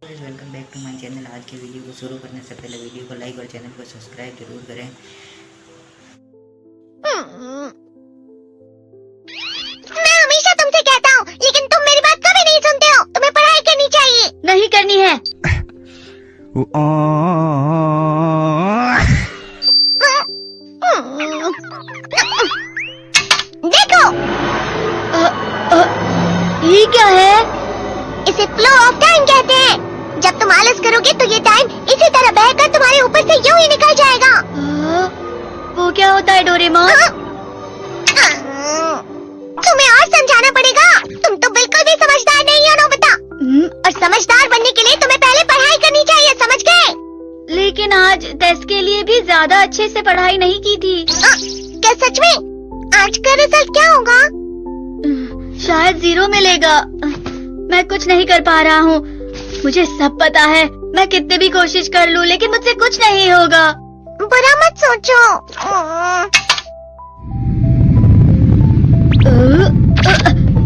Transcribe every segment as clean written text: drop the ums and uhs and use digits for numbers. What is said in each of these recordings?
Welcome back to my channel. आज के video को शुरू करने से पहले वीडियो को लाइक और चैनल को सब्सक्राइब जरूर करें। मैं हमेशा तुमसे कहता हूँ, लेकिन तुम मेरी बात कभी नहीं सुनते हो। तुम्हें पढ़ाई करनी चाहिए। नहीं करनी है। देखो, ये क्या है? इसे फ्लो ऑफ टाइम कहते हैं। जब तुम आलस करोगे तो ये टाइम इसी तरह बहकर तुम्हारे ऊपर से यूं ही निकल जाएगा। वो क्या होता है डोरेमोन? तुम्हें और समझाना पड़ेगा। तुम तो बिल्कुल भी समझदार नहीं हो नोबिता। और समझदार बनने के लिए तुम्हें पहले पढ़ाई करनी चाहिए, समझ गए? लेकिन आज टेस्ट के लिए भी ज्यादा अच्छे से पढ़ाई नहीं की थी। क्या सच में? आज का रिजल्ट क्या होगा? शायद 0 मिलेगा। मैं कुछ नहीं कर पा रहा हूँ। मुझे सब पता है। मैं कितने भी कोशिश कर लूँ, लेकिन मुझसे कुछ नहीं होगा। बुरा मत सोचो।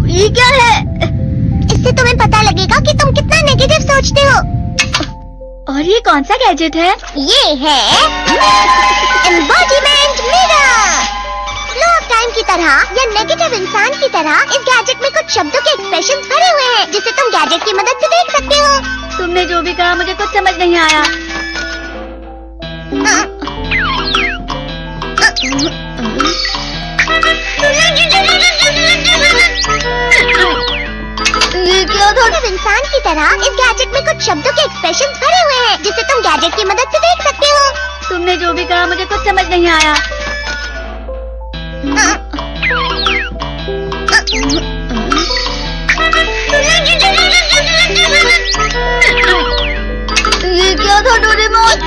ये क्या है? इससे तुम्हें पता लगेगा कि तुम कितना नेगेटिव सोचते हो। और ये कौन सा गैजेट है? ये है embodiment mirror. Flow of time की तरह या नेगेटिव इंसान की तरह इस गैजेट में कुछ शब्दों के एक्सप्रेशंस भरे हुए हैं, जिसे तुम गैजेट की मदद से देख सकते हो। तुमने जो भी कहा मुझे कुछ समझ नहीं आया। ये क्या था? इंसान की तरह इस गैजेट में कुछ शब्दों के एक्सप्रेशंस भरे हुए हैं, जिसे तुम गैजेट की मदद से देख सकते हो। तुमने जो भी कहा मुझे कुछ समझ नहीं आया। ये क्या था डोरेमोन?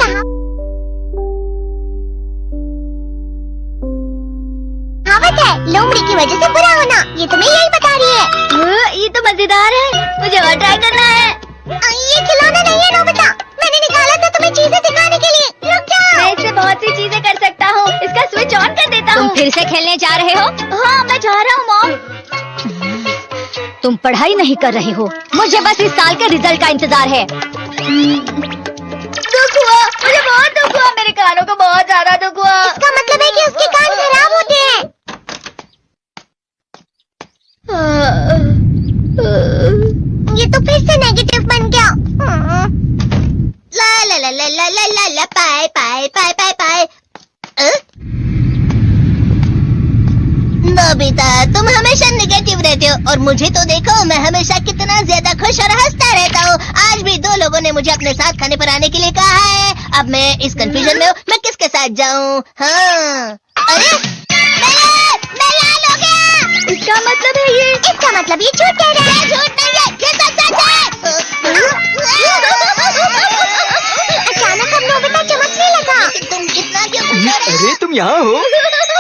कहावत है, लोमड़ी की वजह से बुरा होना। ये तुम्हें यही बता रही है। ये तो मजेदार है। मुझे और ट्राई करना है। ये खिलौना नहीं है नोबिता। मैंने निकाला था तुम्हें चीजें सिखाने के लिए। रुक जाओ। मैं इससे बहुत सी चीजें कर सकता हूँ। इसका स्विच ऑन कर देता हूँ। तुम फिर से खेलने जा रहे हो? हाँ, मैं जा रहा हूँ मॉम। तुम पढ़ाई नहीं कर रहे हो। मुझे बस इस साल के रिजल्ट का इंतजार है। दुख हुआ, मुझे बहुत दुख हुआ। मेरे कानों को बहुत ज्यादा दुख हुआ। इसका मतलब है कि उसके कान खराब होते हैं। ये तो फिर से नेगेटिव बन गया। ला ला ला ला ला ला ला ला पाए पाए पाए पाए पाए। नोबिता, तुम हमेशा नेगेटिव रहते हो, और मुझे तो देखो, मैं हमेशा कितना ज्यादा खुश और हंसता रहता हूँ। आज भी 2 लोगों ने मुझे अपने साथ खाने पर आने के लिए कहा है। अब मैं इस कंफ्यूजन में हूँ, मैं किसके साथ जाऊँ? हाँ, अरे मैं लाल हो गया। इसका मतलब है ये? इसका मतलब ये झूठ कह रहा है। झूठ नहीं है, ये तो सच है। अचानक हम नोबिता चमकने लगा। तुम इतना क्यों खुश हो रहे हो? अरे तुम यहाँ हो?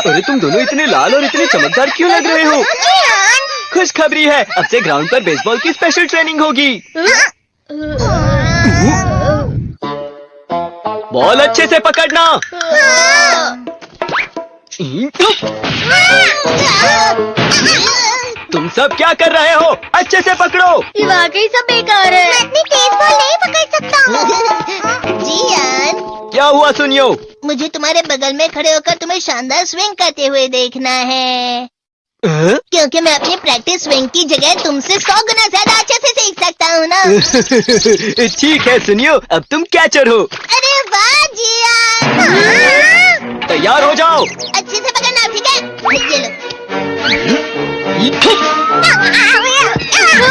अरे तुम दोनों इतने लाल और इतने चमकदार क्यों लग रहे हो? खुशखबरी है, अब से ग्राउंड पर बेसबॉल की स्पेशल ट्रेनिंग होगी। बॉल अच्छे से पकड़ना। तुम सब क्या कर रहे हो? अच्छे से पकड़ो। ये वाकई सब बेकार है। मैं इतनी तेज बॉल नहीं पकड़ सकता हूँ। जियान, क्या हुआ सुनियो? मुझे तुम्हारे बगल में खड़े होकर तुम्हें शानदार स्विंग करते हुए देखना है, क्योंकि मैं अपनी प्रैक्टिस स्विंग की जगह तुमसे 100 गुना ज्यादा अच्छे से सीख सकता हूँ ना। ठीक है सुनियो, अब तुम कैचर हो। अरे वाह जियान। तैयार हो जाओ। अच्छे से पकड़ना, ठीक है? ये लो।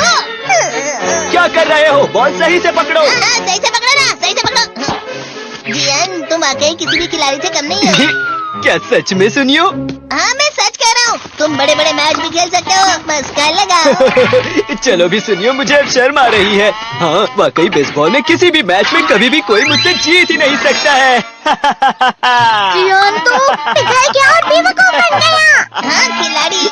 क्या कर रहे हो? बॉल सही से पकड़ो। सही से पकड़ो ना, सही से पकड़ो। जियान, तुम वाकई किसी भी खिलाड़ी से कम नहीं हो। क्या सच में सुनियो? हाँ, मैं सच कह रहा हूँ। तुम बड़े बड़े मैच भी खेल सकते हो, बस कर लगाओ। चलो भी सुनियो, मुझे अब शर्म आ रही है। हाँ, वाकई बेसबॉल में किसी भी मैच में कभी भी कोई मुझसे जीत ही नहीं सकता है। जियान तो पिघल गया और बेवकूफ बन गया। हाँ, खिलाड़ी।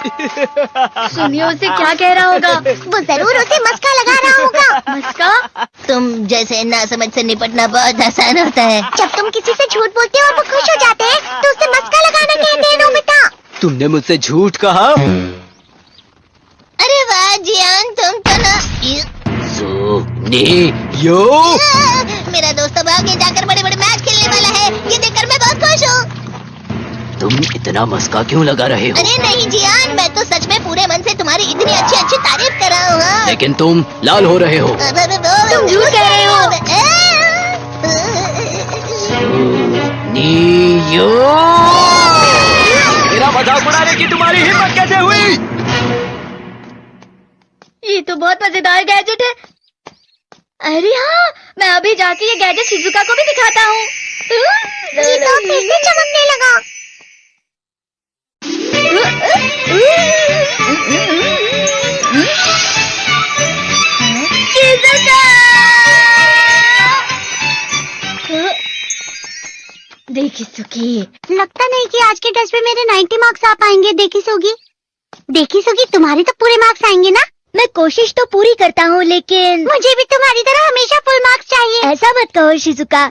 सुनियो उसे क्या कह रहा होगा? वो जरूर उसे मस्का लगा रहा होगा। मस्का? तुम जैसे नासमझ से निपटना बहुत आसान होता है। जब तुम किसी से झूठ बोलते हो और वो खुश हो जाते हैं, तो उसे मस्का लगाना कहते हैं नोबिता। तुमने मुझसे झूठ कहा? अरे वाह जियान, तुम तो ना यो मेरा दोस्त अब आगे जाकर बड़े बड़े मैच खेलने वाला है, ये देखकर मैं बहुत खुश हूँ। तुम इतना मस्का क्यों लगा रहे हो? अरे नहीं जियान, मैं तो सच में पूरे मन से तुम्हारी इतनी अच्छी अच्छी तारीफ कर रहा हूँ। लेकिन तुम लाल हो रहे हो। तुम झूठ कह रहे हो। यो मेरा मजाक उड़ाने की तुम्हारी हिम्मत कैसे हुई? ये तो बहुत मजेदार गैजेट है। अरे हाँ, मैं अभी जाके ये गैजेट शिजुका को भी दिखाता हूँ। ये तो फिर से चमकने लगा। देखिसुगी, लगता नहीं कि आज के टेस्ट में मेरे 90 मार्क्स आ पाएंगे। देखिसुगी तुम्हारे तो पूरे मार्क्स आएंगे ना? मैं कोशिश तो पूरी करता हूँ, लेकिन मुझे भी तुम्हारी तरह हमेशा फुल मार्क्स चाहिए। ऐसा मत कहो शिजुका।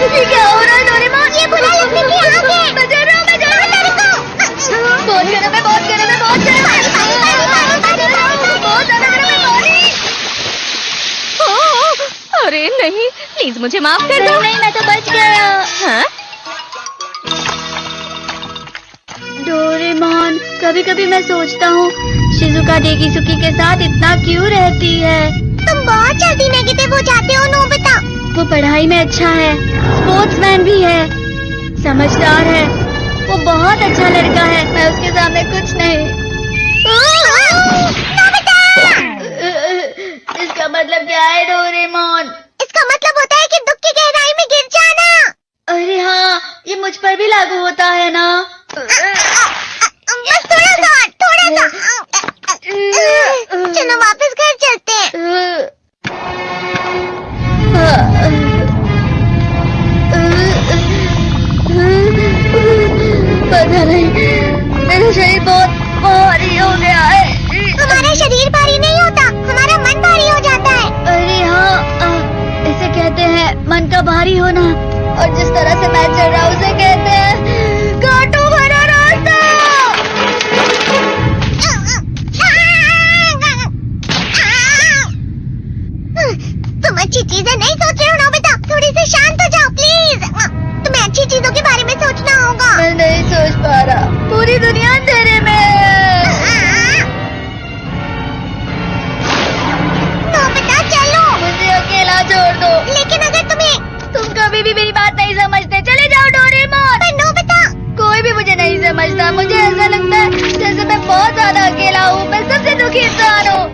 ये क्या हो रहा है डोरेमोन? ये बुरा लगने की आग है। मैं डर रहा हूँ, मैं डर रहा हूँ। बहुत गर्म है, बहुत गर्म है, बहुत गर्म है। बहुत ज्यादा गर्म है पानी। अरे नहीं, प्लीज मुझे माफ कर दो। नहीं, मैं तो बच गया। हाँ? डोरेमोन, कभी कभी मैं सोचता हूँ शिजुका डेकिसुकी के साथ इतना क्यों रहती है। तुम बहुत जल्दी नेगेटिव हो जाते हो नोबिता। वो पढ़ाई में अच्छा है, स्पोर्ट्समैन भी है, समझदार है, वो बहुत अच्छा लड़का है। मैं उसके सामने कुछ नहीं। नोबिता! इसका मतलब क्या है डोरेमोन? इसका मतलब होता है कि दुख की गहराई में गिर जाना। अरे हाँ, ये मुझ पर भी लागू होता है ना। बस थोड़ा सा। चलो वापस घर चलते हैं। पता नहीं, मेरा शरीर बहुत भारी हो गया है। हमारा शरीर भारी नहीं होता, हमारा मन भारी हो जाता है। अरे हाँ, इसे कहते हैं मन का भारी होना। और जिस तरह से मैं चल रहा हूँ उसे कहते हैं कांटों भरा रास्ता। तुम अच्छी चीजें नहीं सोच रहे हो नोबिता, थोड़ी सी शांत हो जाओ प्लीज। तुम्हें अच्छी चीजों के बारे में सोचना होगा। मैं नहीं सोच पा रहा, पूरी दुनिया अंधेरे में है। नोबिता चलो। मुझे अकेला छोड़ दो। लेकिन अगर तुम कभी भी मेरी बात नहीं समझते, चले जाओ डोरेमोन। पर नोबिता, कोई भी मुझे नहीं समझता। मुझे ऐसा लगता है जैसे मैं बहुत ज्यादा अकेला हूँ, मैं सबसे दुखी इंसान हूँ।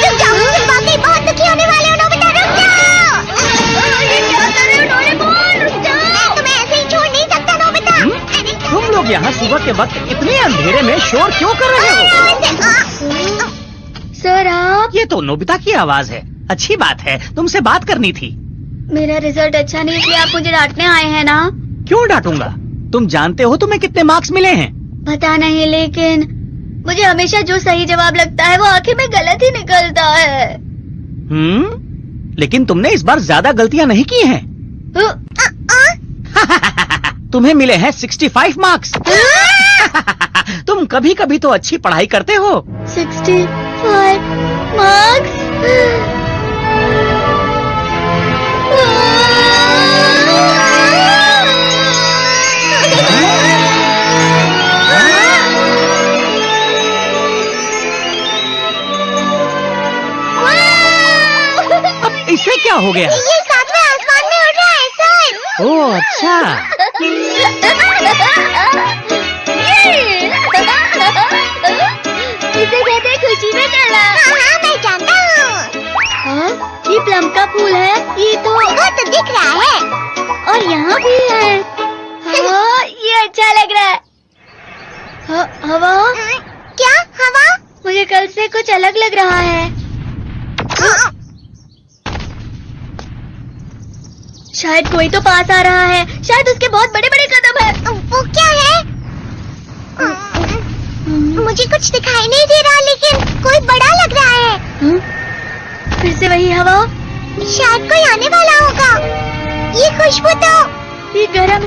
रुक जाओ, तुम वाकई बहुत दुखी होने वाले हो नोबिता, रुक जाओ। ये क्या कर रहे हो डोरेमोन? रुक जाओ। मैं तुम्हें ऐसे ही छोड़ नहीं सकता नोबिता। तुम लोग यहाँ सुबह के वक्त इतने अंधेरे में शोर क्यों कर रहे हो? सर आप? ये तो नोबिता की आवाज है। अच्छी बात है, तुमसे बात करनी थी। मेरा रिजल्ट अच्छा नहीं, इसलिए आप मुझे डांटने आए हैं ना? क्यों डांटूंगा? तुम जानते हो तुम्हें कितने मार्क्स मिले हैं? पता नहीं, लेकिन मुझे हमेशा जो सही जवाब लगता है वो आखिर में गलत ही निकलता है। लेकिन तुमने इस बार ज्यादा गलतियां नहीं की हैं। तुम्हें मिले हैं 65 मार्क्स। तुम कभी कभी तो अच्छी पढ़ाई करते हो। 65 मार्क्स? अब इसे क्या हो गया? ये सातवें आसमान में उड़ रहा है सर। ओह अच्छा। इसे कहते हैं खुशी में चला। हाँ, मैं जानता हूँ। हाँ, ये प्लम का फूल है। ये तो वो तो दिख रहा है। और यहाँ भी है। हाँ, ये अच्छा लग रहा है। हवा? क्या हवा? मुझे कल से कुछ अलग लग रहा है। शायद कोई तो पास आ रहा है। शायद उसके बहुत बड़े बड़े कदम है। वो क्या है? मुझे कुछ दिखाई नहीं दे रहा, लेकिन कोई बड़ा लग रहा है। फिर से वही हवा। शायद कोई आने वाला होगा। ये खुशबू तो ये गरम